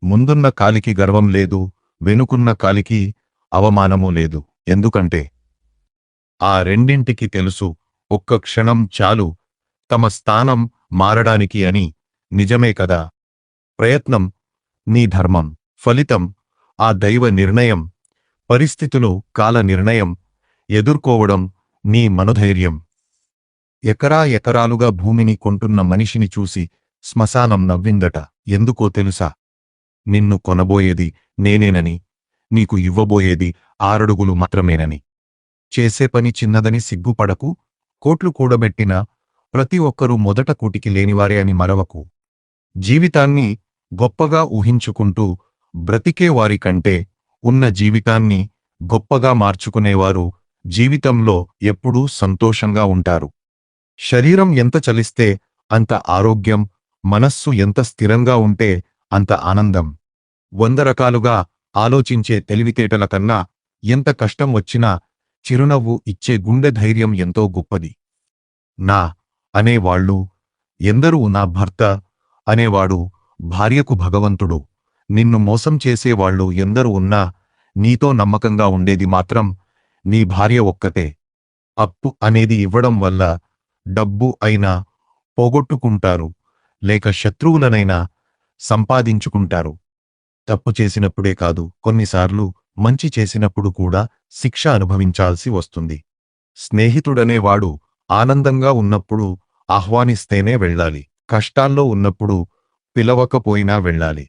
ముందున్న కాలికి గర్వం లేదు, వెనుకున్న కాలికి అవమానమూ లేదు. ఎందుకంటే ఆ రెండింటికి తెలుసు, ఒక్క క్షణం చాలు తమ స్థానం మారడానికి అని. నిజమే కదా? ప్రయత్నం నీ ధర్మం, ఫలితం ఆ దైవ నిర్ణయం, పరిస్థితులు కాల నిర్ణయం, ఎదుర్కోవడం నీ మనోధైర్యం. ఎకరాలుగా భూమిని కొంటున్న మనిషిని చూసి శ్మశానం నవ్విందట. ఎందుకో తెలుసా? నిన్ను కొనబోయేది నేనేనని, నీకు ఇవ్వబోయేది 6 అడుగులు మాత్రమేనని. చేసే పని చిన్నదని సిగ్గుపడకు. కోట్లు కూడబెట్టిన ప్రతి ఒక్కరూ మొదట కూటికి లేనివారే అని మరవకు. జీవితాన్ని గొప్పగా ఊహించుకుంటూ బ్రతికే వారి కంటే ఉన్న జీవితాన్ని గొప్పగా మార్చుకునేవారు జీవితంలో ఎప్పుడూ సంతోషంగా ఉంటారు. శరీరం ఎంత చలిస్తే అంత ఆరోగ్యం, మనస్సు ఎంత స్థిరంగా ఉంటే అంత ఆనందం. 100 రకాలుగా ఆలోచించే తెలివితేటల కన్నా ఎంత కష్టం వచ్చినా చిరునవ్వు ఇచ్చే గుండె ధైర్యం ఎంతో గొప్పది. నా అనేవాళ్ళు ఎందరూ, నా భర్త అనేవాడు భార్యకు భగవంతుడు. నిన్ను మోసం చేసేవాళ్ళు ఎందరూ ఉన్నా నీతో నమ్మకంగా ఉండేది మాత్రం నీ భార్య ఒక్కతే. అప్పు అనేది ఇవ్వడం వల్ల డబ్బు అయినా పోగొట్టుకుంటారు, లేక శత్రువులనైనా సంపాదించుకుంటారు. తప్పు చేసినప్పుడే కాదు, కొన్నిసార్లు మంచి చేసినప్పుడు కూడా శిక్ష అనుభవించాల్సి వస్తుంది. స్నేహితుడనేవాడు ఆనందంగా ఉన్నప్పుడు ఆహ్వానిస్తేనే వెళ్ళాలి, కష్టాల్లో ఉన్నప్పుడు పిలవకపోయినా వెళ్ళాలి.